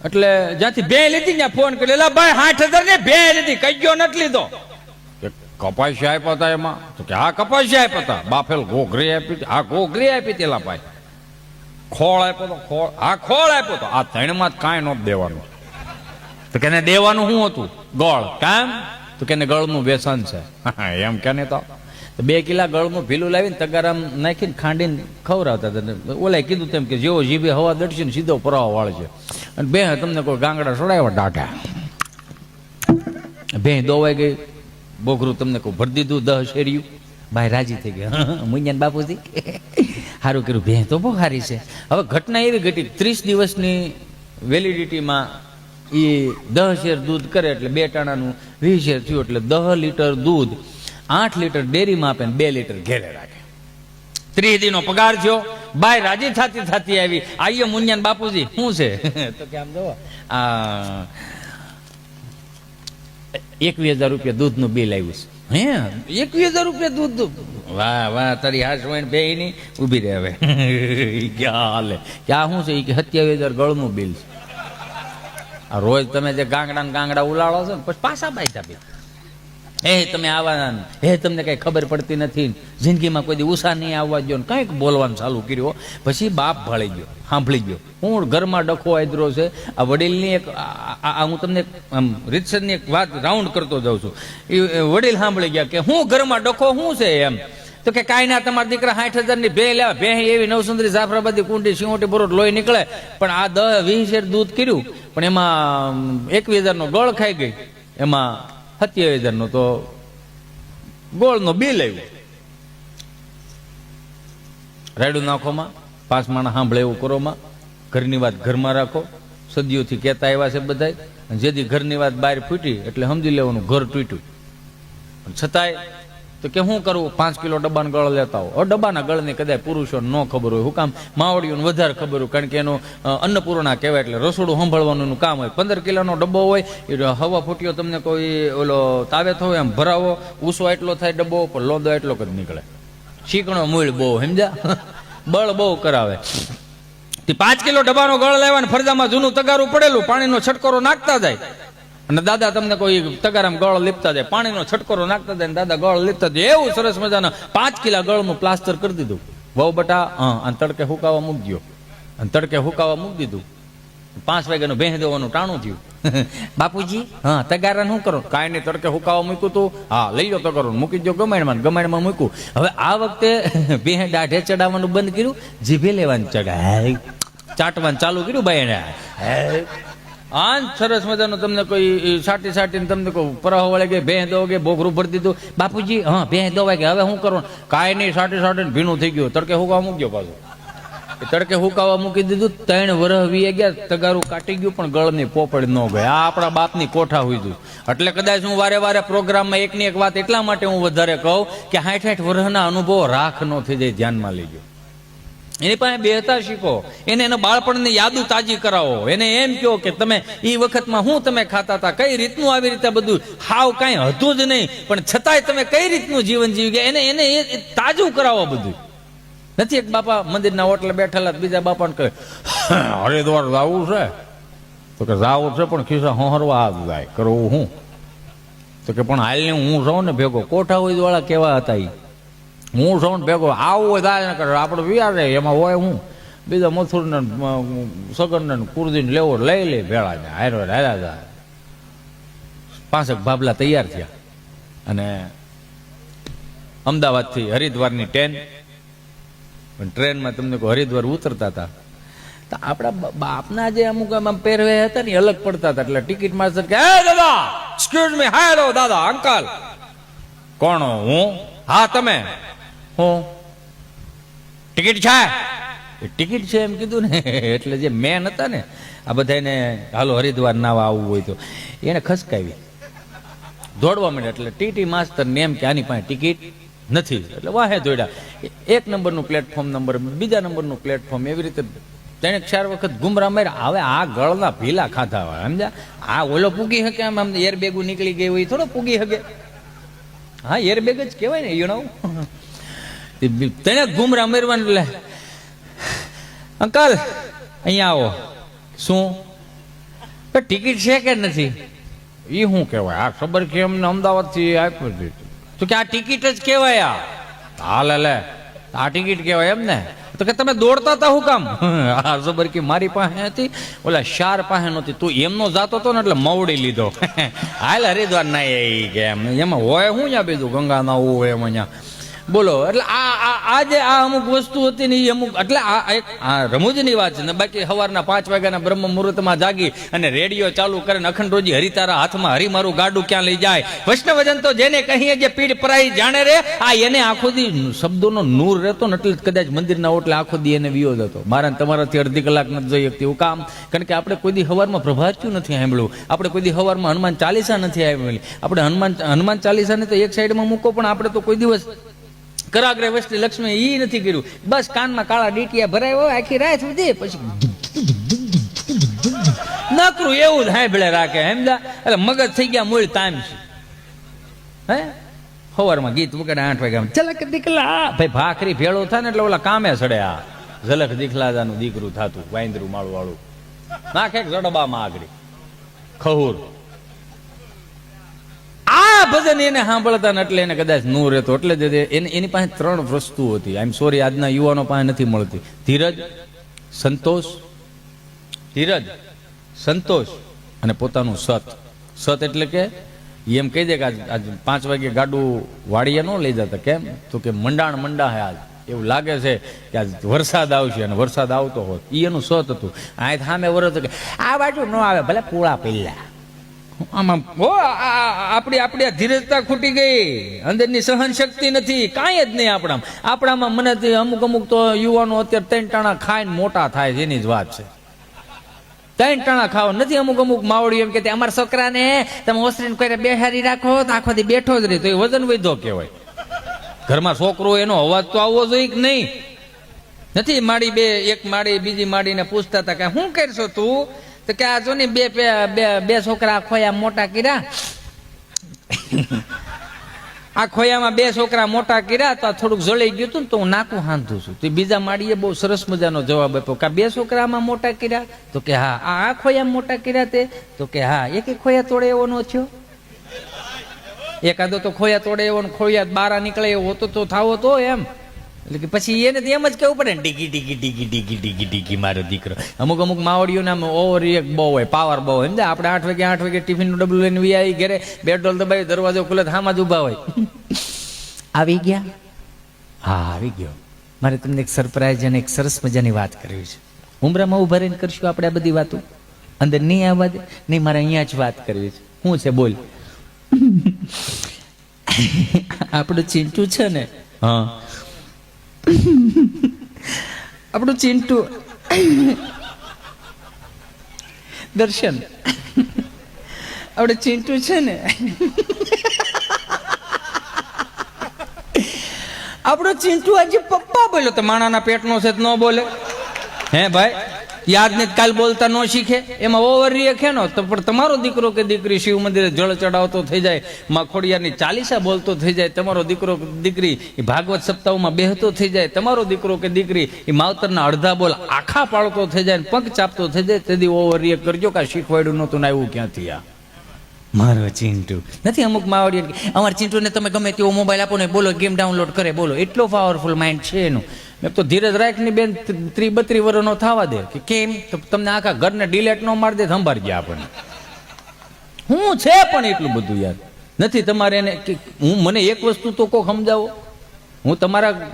એટલે જ્યાંથી બે લીધી ત્યાં ફોન કરી, એલા ભાઈ 60,000 ને બે લીધી, કઈ ગયો નથી લીધો. કપાસિયા આપ્યા હતા એમાં, તો કે હા કપાસિયા આપ્યા હતા. બાફેલ ઘોઘરી આપી હતી, હા ઘોઘરી આપી હતી. એલા ભાઈ ખોળ આપ્યો તો, ખોળ, હા ખોળ આપ્યો તો. આ ત્રણમાં જ કાંઈ નહોતું દેવાનું. તો કેને દેવાનું શું હતું? ગોળ. કેમ? તો કેને ગળનું વ્યસન છે. એમ કે ને તો 2 કિલા ગળનું ભીલું લાવીને તગારામ નાખીને ખાંડીને ખવડાવતા હતા. ઓલાએ કીધું તેમ કે જેવો જીભે હવા દડશે ને સીધો પરાવો વાળશે. અને બે તમને કોઈ ગાંગડા સડાવ્યા ડાટા, બે દોવાઈ ગઈ, બોઘરું તમને કોઈ ભરી દીધું 10 શેરિયું. ભાઈ રાજી થઈ ગયા, મુંજાન બાપુજી સારું કર્યું, ભેં તો બહુ સારી છે. હવે ઘટના એવી ઘટી, 30 દિવસની વેલિડિટીમાં એ 10 શેર દૂધ કરે એટલે 2 ટાણાનું 20 શેર થયું, એટલે 10 લીટર દૂધ 8 લીટર ડેરીમાં આપે ને 2 લીટર ઘેરે રાખે. 30 દીનો પગાર થયો. બાય રાજી થતી થતી આવી, આઈએ મુંજાન બાપુજી શું છે? તો કે આમ જો આ 21,000 રૂપિયા દૂધનું બિલ આવ્યું છે. હે 21,000 રૂપિયા દૂધ? વાહ વાહ, તારી હાશ હોય બે ની ઉભી રહે. હવે ક્યાં હાલે, ક્યાં શું છે? એ કે 27,000 ગળનું બિલ છે. આ રોજ તમે જે ગાંગડા ગાંગડા ઉલાળો છો ને, પછી પાછા બાઈ આપી, હે તમે આવા, હે તમને કઈ ખબર પડતી નથી, જિંદગીમાં કોઈ દી ઉષા નહીં આવવા દો ને કંઈક બોલવાનું ચાલુ કર્યું. પછી બાપ ભળી ગયો, સાંભળી ગયો. હું ઘરમાં ડખો આદરો છે. આ વડીલની એક હું તમને આમ રીતસરની એક વાત રાઉન્ડ કરતો જાઉં છું. એ વડીલ સાંભળી ગયા કે હું ઘરમાં ડખો શું છે એમ. તો કે કાંઈ ના, તમારા દીકરા 60,000 ની ભે લેવા, ભે એવી નવસુંદરી જાફરાબાદી કુંડી સિંહોટી બરોડ લોહી નીકળે, પણ આ 10-20 શેર દૂધ કર્યું, પણ એમાં 21,000 નો ગળ ખાઈ ગઈ, એમાં 27,000 નો તો ગોળનો બિલ આવ્યું. રાયડું નાખોમાં, 5 માણસ સાંભળે એવું કરોમાં, ઘરની વાત ઘરમાં રાખો. સદીઓથી કહેતા આવ્યા છે બધાય. જેથી ઘરની વાત બહાર ફૂટી એટલે સમજી લેવાનું ઘર તૂટ્યું. છતાંય તો કે શું કરવું, 5 કિલો ડબ્બાના ગળ લેતા હો. ડબ્બાના ગળની કદાચ પુરુષોને ન ખબર હોય, હું કામ માવડીઓને વધારે ખબર હોય, કારણ કે એનો અન્નપૂર્ણા કહેવાય, એટલે રસોડું સંભાળવાનું એનું કામ હોય. 15 કિલોનો ડબ્બો હોય, એ હવા ફૂટ્યો તમને કોઈ ઓલો તાવે થયો એમ ભરાવો, ઊંસો એટલો થાય ડબ્બો, પણ લોંદો એટલો જ નીકળે. શીકણો મૂળ બહુ, સમજ્યા? બળ બહુ કરાવે. 5 કિલો ડબ્બાનો ગળ લેવાને ફરજામાં જૂનું તગારું પડેલું, પાણીનો છટકોરો નાખતા જાય. અને દાદા તમને કોઈ તગારામ ગળ લીપતા જાય, પાણીનો છટકોરો નાખતા જાય, દાદા ગળ લીપતા જાય. એવું સરસ મજાના 5 કિલા ગળનું પ્લાસ્ટર કરી દીધું. વહુ બટા અને તડકે હુકાવા મૂકી દો, અને તડકે હુકાવા મૂકી દીધું. 5 વાગ્યાનું ભેંસ દેવાનું ટાણું થયું. બાપુજી હા તગારા શું કરો? કાંઈ નહીં, તડકે હુકાવા મૂક્યું તું, હા લઈ જાઓ તગારો, મૂકી દો ગમાણમાં, ગમાણમાં મૂક્યું. હવે આ વખતે ભેંસ દાઢે ચડાવવાનું બંધ કર્યું, જીભે લેવાનું ચડાય, ચાટવાનું ચાલુ કર્યું ભાઈ એને. આ સરસ મજાનું તમને કોઈ સાટીને તમને કોઈ પરાહો વળે કે ભેં દો કે બોઘરું ભરી દીધું. બાપુજી હા ભેં દોવાય કે હવે શું કરવાનું? કાંઈ નહીં, સાટીને ભીનું થઈ ગયું, તડકે હુકાવા મૂક્યો પાછું. તડકે હુકાવા મૂકી દીધું. 3 વર્ષ વી ગયા, તગારું કાટી ગયું, પણ ગળની પોપડ ન ગઈ. આ આપણા બાપની કોઠા હોય. એટલે કદાચ હું વારે વારે પ્રોગ્રામમાં એકની એક વાત એટલા માટે હું વધારે કહું કે 60-60 વર્ષના અનુભવો રાખ ન થઈ જાય, ધ્યાનમાં લેજો. એની પાસે બેહતા શીખો, એને એના બાળપણની યાદો તાજી કરાવો. એને એમ કહો કે તમે એ વખતમાં હું તમે ખાતા હતા, કઈ રીતનું આવી રીતે બધું હાવ કાંઈ હતું જ નહીં, પણ છતાંય તમે કઈ રીતનું જીવન જીવી ગયા, એને તાજું કરાવો બધું. નથી એક બાપા મંદિરના ઓટલે બેઠેલા, બીજા બાપાને કહે હરિદ્વાર જાવું છે? તો કે જાવું છે, પણ ખિસ્સા હોહરવા હાથ જાય, કરવું હું? તો કે પણ હાલને હું જાઉં ને ભેગો, કોઠા હોય વાળા કેવા હતા એ, હું સૌ ભેગો આવું હોય થાય ને કરે, આપણે વિચારે એમાં હોય હું બીજા મથુરને સગનને કુરદીને લેવો લઈ લે ભેળા ને હાર્યા જાય. 5 ભાભલા તૈયાર થયા અને અમદાવાદથી હરિદ્વારની ટ્રેનમાં તમને કોઈ હરિદ્વાર ઉતરતા હતા, તો આપણા બાપના જે અમુક આમ પહેરવે હતા ને અલગ પડતા હતા. એટલે ટિકિટ માસ્ટર કે હે દાદા, એક્સક્યુઝ મી, હેલો દાદા, અંકલ. કોણ? હું. હા તમે? હું ટિકિટ છે? ટિકિટ છે એમ કીધું ને. એટલે જે મેન હતા ને આ બધાને હાલો હરિદ્વાર નાવા આવવું હોય તો એને ખસકાવી દોડવા માંડ્યા. એટલે ટીટી માસ્ટર ને એમ કે આની પાસે ટિકિટ નથી, એટલે વાહે દોડ્યા. 1 નંબરનું પ્લેટફોર્મ નંબર, બીજા નંબરનું પ્લેટફોર્મ, એવી રીતે 3-4 વખત ગુમરા માર્યા. હવે આ ગળના ભીલા ખાધા હોય, સમજ્યા? આ ઓલો પૂગી શકે આમ એરબેગુ નીકળી ગઈ હોય, થોડો પૂગી શકે. હા એરબેગ જ કહેવાય ને યણાવું. તેને ગુમરા મારવાનું. એટલે અંકલ અહીંયા આવો. શું? ટિકિટ છે કે નથી? એ શું કહેવાય? આ ખબર કે અમને અમદાવાદથી આપ્યું છે તો કે આ ટિકિટ જ કહેવાય. હાલે લે આ ટિકિટ કહેવાય એમ ને? તો કે તમે દોડતા હતા હું કામ? હા ખબર કે મારી પાસે હતી, ઓલા શાર પાસે નહોતી, તું એમનો જાતો હતો ને એટલે મવડી લીધો. હાલ હરિદ્વાર ના એ કે એમાં હોય હું ત્યાં બીજું ગંગા ના હોય એમાં ત્યાં બોલો. એટલે આ જે આ અમુક વસ્તુ હતી ને એ અમુક એટલે આ રમૂજની વાત છે ને. બાકી સવારના 5 વાગ્યાના બ્રહ્મ મુહૂર્તમાં જાગી અને રેડિયો ચાલુ કરે ને અખંડ રોજી હરિતારા હાથમાં હરી મારું ગાડું ક્યાં લઈ જાય. વૈષ્ણવજન તો જેને કહીએ જે પીડ પરાઈ જાણે રે, આ એને આખો દી શબ્દોનો નૂર રહેતો ને એટલે કદાચ મંદિરના ઓટલે આખો દી એને વિયો જતો. મારા તમારાથી અડધી કલાક નથી જોઈ શકતી એવું કામ. કારણ કે આપણે કોઈ દી સવારમાં પ્રભાત્યું નથી સાંભળ્યું, આપણે કોઈ દી સવારમાં હનુમાન ચાલીસા નથી સાંભળી. આપણે હનુમાન ચાલીસાને તો એક સાઈડમાં મૂકો, પણ આપણે તો કોઈ દિવસ કરાગ્રે વસ્તી લક્ષ્મી ઈ નથી કર્યું. બસ કાનમાં કાળા ડીટીયા ભરાયો આખી રાત સુધી, પછી નકરું એવું જ હાંભળે રાખે સમજા. એટલે મગજ થઈ ગયા મૂળ તામ છે. હે સવારમાં ગીત વગેરે 8 વાગ્યા ઝલક દીકલા ભાઈ ભાખરી ભેળો થાય ને એટલે ઓલા કામે સડે. આ ઝલક દીખલાજાનું દીકરું થાતું વાંદરું માળું વાળું નાખે જડબામાં આગળ ખહુર. આ ભજન એને સાંભળતા ને એટલે એને કદાચ નો રહેતો. એટલે જ એની પાસે 3 વસ્તુ હતી. આઈ એમ સોરી આજના યુવાનો પાસે નથી મળતી. ધીરજ, સંતોષ અને પોતાનું સત. સત એટલે કે એમ કહી દે કે આજ 5 વાગે ગાડું વાડીએ ન લઈ જતા. કેમ? તો કે મંડા હે આજ, એવું લાગે છે કે આજ વરસાદ આવશે, અને વરસાદ આવતો હોત. એ એનું સત હતું. આ સામે વરસ કે આ બાજુ ન આવે ભલે પૂળા પહેલા. આમાં આપણી ધીરજતા ખૂટી ગઈ, અંદરની સહન શક્તિ નથી, કાંઈ જ નહીં આપણામાં. મને અમુક તો યુવાનો અત્યારે 3 ટાણા ખાઈને મોટા થાય છે એની જ વાત છે. 3 ટાણા ખાવા નથી. અમુક માવડી એમ કે અમારા છોકરાને તમે ઓસરીને કોઈ બેહારી રાખો તો આખો દી બેઠો જ રહી, તો એ વજન વધ્યો કહેવાય. ઘરમાં છોકરો એનો અવાજ તો આવવો જોઈએ કે નહીં? નથી માડી એક માડી બીજી માડીને પૂછતા હતા કે શું કરશો તું? તો કે આ જો ને બે છોકરા ખોયા મોટા કર્યા, આ ખોયામાં 2 છોકરા મોટા કર્યા તો થોડુંક જળી ગયું હતું ને તો હું નાકું હાંધું છું. તો બીજા માળીએ બહુ સરસ મજાનો જવાબ આપ્યો કે 2 છોકરામાં મોટા કર્યા? તો કે હા. આ ખોયા મોટા કર્યા તે? તો કે હા. એક ખોયા તોડે એવો નો થયો? એકાદો તો ખોયા તોડે એવો ને ખોયા બારા નીકળે એવો તો થાવો તો એમ. એટલે કે પછી એને એમ જ કેવું પડે ને ડીગી મારો દીકરો. અમુક માવડીઓને આમ ઓવર રિએક્ટ બહુ હોય, પાવર બહુ હોય. સમજે આપણે 8 વાગે ટિફિનનું ડબલું લઈને વી ઘરે બેડોલ દબાવી દરવાજો ખુલે હામાં જ ઉભા હોય. આવી ગયા? હા આવી ગયો. મારે તમને એક સરપ્રાઈઝ અને એક સરસ મજાની વાત કરવી છે. ઉમરામાં ઉભા રહીને કરશું આપણે આ બધી વાતો? અંદર નહીં આવવા દે? નહીં, મારે અહીંયા જ વાત કરવી છે. શું છે બોલ? આપણું ચિંટુ છે ને, હા આપણું ચિંટુ દર્શન, આપણે ચિંટુ છે ને, આપણો ચિંટુ આજે પપ્પા બોલ્યો તો માણાના પેટનો છે ન બોલે? હે ભાઈ, યાદ ને કાલ બોલતા ન શીખે? એમાં ઓવર રિએક્ટ નો તો પણ તમારો દીકરો કે દીકરી શિવ મંદિરે જળ ચડાવતો થઈ જાય, માં ખોડિયારની ચાલીસા બોલતો થઈ જાય, તમારો દીકરો કે દીકરી એ ભાગવત સપ્તાહમાં બેહતો થઈ જાય, તમારો દીકરો કે દીકરી એ માવતરના અડધા બોલ આખા પાડતો થઈ જાય, પગ ચાપતો થઈ જાય, તેથી ઓવર રિએક્ટ કરજો કે શીખવાડ્યું નહોતું ને આવ્યું ક્યાંથી આ મારો ચિંટુ નથી. અમુક માવડી અમારા ચિંટુને તમે ગમે તેવો મોબાઈલ આપો ને બોલો ગેમ ડાઉનલોડ કરે, બોલો એટલો પાવરફુલ માઇન્ડ છે એનું. મેં તો ધીરજ રાખની બેન 30-32 વર્ષનો થવા દે કે કેમ? તો તમને આખા ઘરને ડિલેટ ન મારી દે, સંભાળી ગયા આપણને. હું છે પણ એટલું બધું યાર નથી તમારે એને. મને એક વસ્તુ તો કોક સમજાવો. હું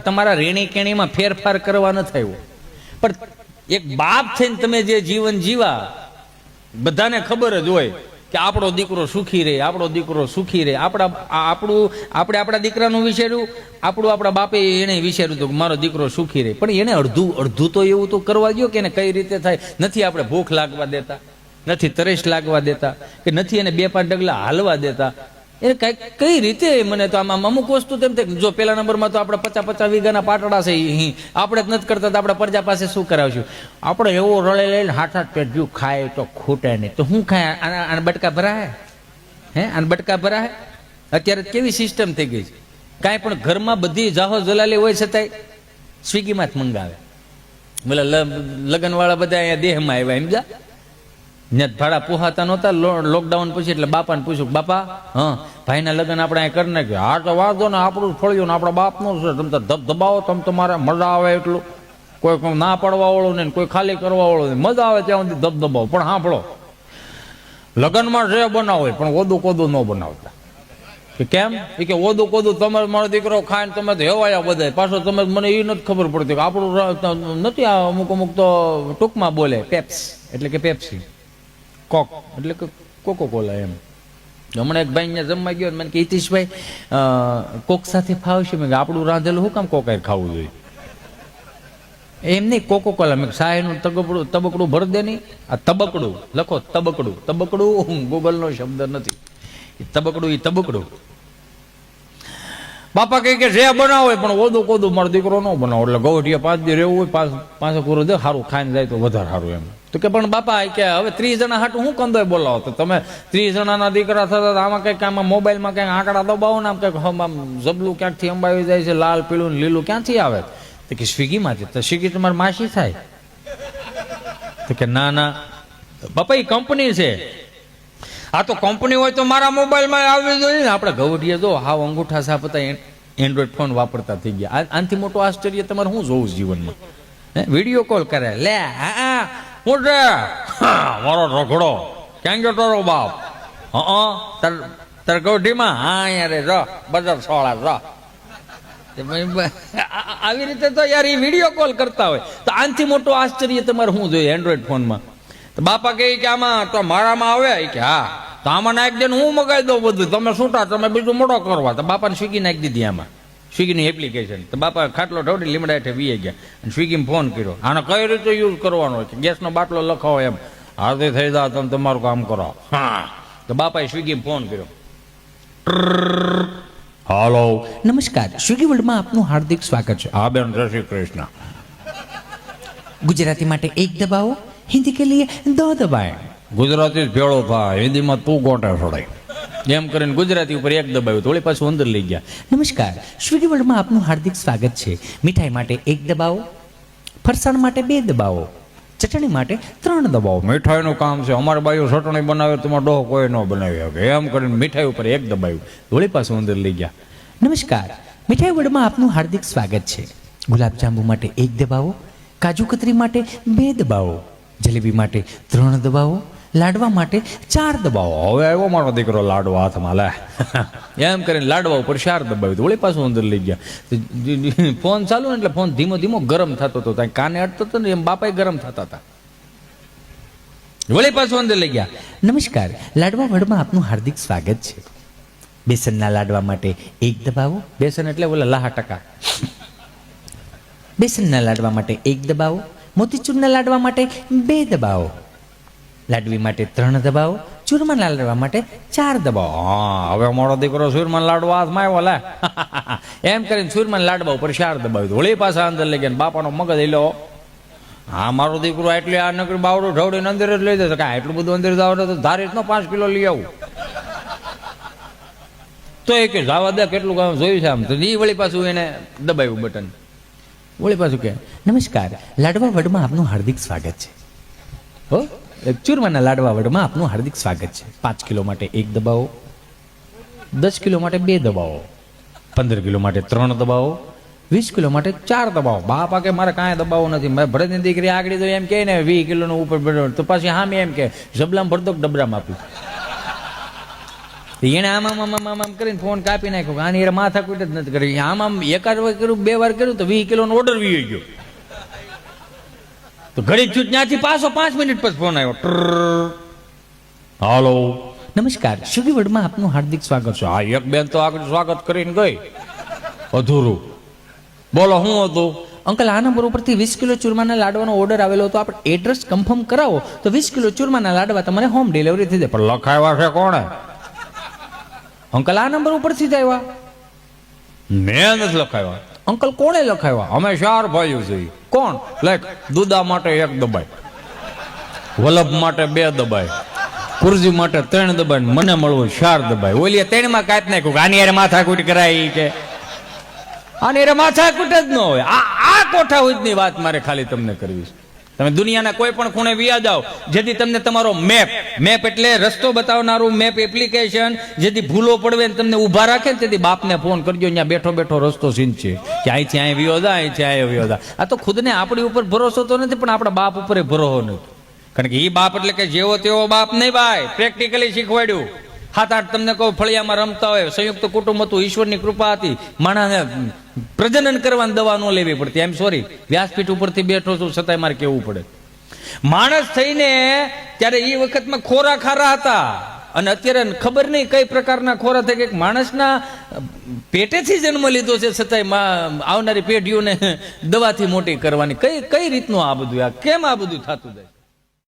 તમારા રેણી કેણીમાં ફેરફાર કરવા ન થયો, પણ એક બાપ થઈને તમે જે જીવન જીવા બધાને ખબર જ હોય કે આપણો દીકરો સુખી રહે, આપણો દીકરો સુખી રહે. આપણે આપણા દીકરાનું વિચાર્યું, આપણા બાપે એને વિચાર્યું હતું કે મારો દીકરો સુખી રહે, પણ એને અડધું તો એવું તો કરવા દો કે એને કઈ રીતે થાય. નથી આપણે ભૂખ લાગવા દેતા, નથી તરસ લાગવા દેતા, કે નથી એને 2-5 ડગલા હાલવા દેતા. એને કઈ રીતે? મને તો આમાં અમુક વસ્તુ તેમ થાય જો પેલા નંબરમાં તો આપણે 50-50 વીઘાના પાટડા છે, આપણે જ નથી કરતા તો આપણે પ્રજા પાસે શું કરાવશું? આપણે એવો રળે લઈને હાથ પેટ જો ખાય તો ખૂટે નહીં, તો શું ખાય? આને બટકા ભરાય? હે આને બટકા ભરાય? અત્યારે કેવી સિસ્ટમ થઈ ગઈ છે, કાંઈ પણ ઘરમાં બધી જાહો જલાલી હોય છતાંય સ્વિગીમાં જ મંગાવે. બોલે લગ્ન વાળા બધા અહીંયા દેહમાં આવ્યા, સમજા? ને ભાડા પોહાતા નહોતા લોકડાઉન પછી, એટલે બાપાને પૂછ્યું, બાપા હા ભાઈના લગ્ન આપણે અહીં કરી નાખ્યું. હા તો વાંધો ને, આપણું જ ફળ્યું ને આપણા બાપનું છે, તમે ધબધબાવો, તમે તમારે મજા આવે એટલું. કોઈ ના પડવા વાળું નહીં, કોઈ ખાલી કરવા વાળું નહીં, મજા આવે ત્યાં સુધી ધબધબાવો. પણ સાંભળો, લગ્નમાં જે બનાવો હોય પણ ઓદું કોદું ન બનાવતા. કે કેમ? એ કે ઓદું કોદું તમારે મારો દીકરો ખાય ને તમે તો હેવાયા બધા. પાછો તમે મને એ નથી ખબર પડતી કે આપણું નથી. આ અમુક અમુક તો ટૂંકમાં બોલે પેપ્સ એટલે કે પેપ્સી, કોક એટલે કે કોકો કોલા એમ. હમણાં એક ભાઈ અહીંયા જમવા ગયો, મને કે હિતેશભાઈ કોક સાથે ફાવશે? મેં આપણું રાંધેલું શું કામ કોકાય ખાવું જોઈએ? એમ નહીં, કોકો કોલા. મેં સાહેનું તબકડું ભર દે નહીં. આ તબકડું લખો, તબકડું. તબકડું ગૂગલનો શબ્દ નથી, તબકડું એ તબકડું. બાપા કહે કે જે બનાવો હોય પણ ઓદું કોદું મારો દીકરો ન બનાવો. એટલે ગૌઠિયા 5 દી રહેવું હોય, પાછો પૂરો દે, સારું ખાઈને જાય તો વધારે સારું એમ. તો કે પણ બાપા કે હવે 30 જણા હાટું હું કંદોય બોલાવો? તો તમે 30 જણાના દીકરા થતા આમાં કંઈક આમાં મોબાઈલમાં કંઈક આંકડા દબાવો ને, આમ કંઈક આમ જબલું ક્યાંકથી અંબાવી જાય છે, લાલ પીળું લીલું ક્યાંથી આવે? તો કે સ્વિગીમાંથી. તો સ્વિગી તમારી માસી થાય? તો કે ના ના બાપા એ કંપની છે. આ તો કંપની હોય તો મારા મોબાઈલમાં આવી જોઈએ ને. આપણે ગૌઠીએ જો હાવ અંગૂઠા સાફ હતા, એન્ડ્રોઈડ ફોન વાપરતા થઈ ગયા. આનાથી મોટું આશ્ચર્ય તમારે શું જોવું જીવનમાં? વિડીયો કોલ કરે, લે હા હું છે મારો રખડો, ક્યાં ગયો તારો બાપ? તાર ગૌઠીમાં? હા યાર ર બજાર સોળા ર. આવી રીતે તો યાર એ વિડીયો કોલ કરતા હોય. તો આનાથી મોટું આશ્ચર્ય તમારે શું જોઈએ એન્ડ્રોઈડ ફોનમાં? તો બાપા કહે કે આમાં તો મારામાં આવે કે હા, તો આમાં નાખી દે, હું મગાવી દઉં બધું, તમે છૂટા, તમે બીજું મોટો કરવા. તો બાપાને સ્વિગી નાખી દીધી આમાં, સ્વિગીની એપ્લિકેશન. તો બાપા ખાટલો ઢોળી લીમડા હેઠે વી ગયા અને સ્વિગીમાં ફોન કર્યો. આને કઈ રીતે યુઝ કરવાનો છે? ગેસનો બાટલો લખાવો એમ, હાથે થઈ જાવ તમે તમારું કામ કરો. હા, તો બાપાએ સ્વિગીમાં ફોન કર્યો. હાલો, નમસ્કાર, સ્વિગી વર્લ્ડમાં આપનું હાર્દિક સ્વાગત છે. હા બેન, જય શ્રી કૃષ્ણ. ગુજરાતી માટે 1 દબાવો, હિન્દી કે લીએ 2 દબાएं. ગુજરાતી જ ભેળો થાય, હિન્દીમાં તું ગોટા છોડાય એમ કરીને ગુજરાતી ઉપર 1 દબાવ્યું, થોડી પાછું અંદર લઈ ગયા. નમસ્કાર, સ્વિગી વર્લ્ડમાં આપનું હાર્દિક સ્વાગત છે. મીઠાઈ માટે 1 દબાવો, ફરસાણ માટે 2 દબાવો, ચટણી માટે 3 દબાવો. મીઠાઈનું કામ છે, અમારી બાજુ ચટણી બનાવે, તમારો ડોહો કોઈ ન બનાવી શકે એમ કરીને મીઠાઈ ઉપર 1 દબાવ્યું, થોડી પાછું અંદર લઈ ગયા. નમસ્કાર, મીઠાઈ વર્લ્ડમાં આપનું હાર્દિક સ્વાગત છે. ગુલાબજાંબુ માટે 1 દબાવો, કાજુ કતરી માટે 2 દબાવો, જલેબી માટે 3 દબાવો, લાડવા માટે 4 દબાવો. હવે આવ્યો મારો દીકરો લાડવા હાથમાં, લે એમ કરીને લાડવા ઉપર 4 દબાવ્યું, થોડી પાછું અંદર લઈ ગયા. ફોન ચાલુ ને એટલે ફોન ધીમો ધીમો ગરમ થતો હતો, ત્યાં કાને અડતો હતો ને એમ બાપાએ ગરમ થતા હતા, વળી પાછું અંદર લઈ ગયા. નમસ્કાર, લાડવા વર્લ્ડમાં આપનું હાર્દિક સ્વાગત છે. બેસનના લાડવા માટે 1 દબાવો. બેસન એટલે ઓલા લાહા ટકા. બેસનના લાડવા માટે 1 દબાવો, મોતીચૂરના લાડવા માટે 2 દબાવો, લાડવી માટે 3 દબાવો, ચૂરમાના લાડવા માટે 4 દબાવો. હા, હવે મારો દીકરો સુરમાન લાડવા હાથમાં આવ્યો, લે એમ કરીને સુરમાન લાડવા ઉપર 4 દબાવ્યું, વળી પાછા અંદર લઈ ગયા. બાપાનો મગજ લો, હા મારો દીકરો એટલે આ નકરી બાવડું ઢવડીને અંદર જ લઈ જશે. કાંઈ એટલું બધું અંદર જાવ તો ધારી જ 5 કિલો લઈ આવું. તો એ કે જવા દે, કેટલું કામ જોયું છે આમ. તો એ વળી પાછું એને દબાવ્યું બટન, વળી પાછું કે નમસ્કાર, લાડવા વર્લ્ડમાં આપનું હાર્દિક સ્વાગત છે. હો, ચૂરમાના લાડવા વર્લ્ડમાં આપનું હાર્દિક સ્વાગત છે. 5 કિલો માટે 1 દબાવો, 10 કિલો માટે 2 દબાવો, 15 કિલો માટે 3 દબાવો, 20 કિલો માટે 4 દબાવો. બાપા કે મારે કાંઈ દબાવો નથી. મેં ભરતની દીકરી આગળ તો એમ કહે ને 20 કિલોનું ઉપર તો પાછી હામે એમ કે જબલામ ભરતો ડબરામાં આપ્યું. એને આમ કરીને ફોન કાપી નાખ્યો. આની એ માથા કૂટ જ નથી કરી. આમ 1 વાર કર્યું, 2 વાર કર્યું તો 20 કિલોનો ઓર્ડર વી ગયો. તો ઘડી છૂટ ત્યાંથી પાછો 5 મિનિટ પછી ફોન આવ્યો. હાલો, નમસ્કાર, સ્વિગી વર્લ્ડમાં આપનું હાર્દિક સ્વાગત છે. હા, એક બેન તો આગળ સ્વાગત કરીને ગઈ, અધૂરું. બોલો શું હતું? અંકલ, આ નંબર ઉપરથી 20 કિલો ચૂરમાના લાડવાનો ઓર્ડર આવેલો હતો. આપણે એડ્રેસ કન્ફર્મ કરાવો તો 20 કિલો ચૂરમાના લાડવા તમારે હોમ ડિલિવરી થઈ જાય. પણ લખાવ્યા છે કોણે? અંકલ, આ નંબર ઉપરથી જ આવ્યા. મેં નથી લખાવ્યા. અંકલ, કોણે લખાવ્યા? અમે 4 ભાઈઓ છીએ. કોણ? લાઈક દુદા માટે 1 દબાય, વલ્લભ માટે 2 દબાય, કુરજી માટે 3 દબાય, મને મળવું 4 દબાય. ઓલી 3 માં કાંઈ નાખ્યું. આની યાર માથાકૂટ કરાય કે આની યાર માથાકૂટ જ ન હોય. આ કોઠા ઉજની વાત મારે ખાલી તમને કરવી છે. તમે દુનિયાના કોઈ પણ ખૂણે વ્યા જાઓ, જેથી તમને તમારો મેપ એટલે રસ્તો બતાવનારું મેપ એપ્લિકેશન જેથી ભૂલો પડવે ને તમને ઊભા રાખે ને તેથી બાપને ફોન કરજો, અહીંયા બેઠો બેઠો રસ્તો સીન છે કે અહીંથી અહીં વ્યો જા, અહીંથી અહીં વ્યો જા. આ તો ખુદને આપણી ઉપર ભરોસો તો નથી, પણ આપણા બાપ ઉપર ભરોસો નથી. કારણ કે એ બાપ એટલે કે જેવો તેવો બાપ નહીં ભાઈ, પ્રેક્ટિકલી શીખવાડ્યું. 7-8 તમને કહું ફળિયામાં રમતા હોય, સંયુક્ત કુટુંબ હતું, ઈશ્વરની કૃપા હતી, માણસને પ્રજનન કરવાની દવા ન લેવી પડતી. એમ સોરી, વ્યાસપીઠ ઉપરથી બેઠો છું છતાંય મારે કેવું પડે. માણસ થઈને ત્યારે એ વખતમાં ખોરા ખારા હતા, અને અત્યારે ખબર નહીં કઈ પ્રકારના ખોરા થઈ ગયા. માણસના પેટેથી જન્મ લીધો છે છતાંય આવનારી પેઢીઓને દવાથી મોટી કરવાની. કઈ રીતનું આ બધું, આ કેમ આ બધું થતું જાય?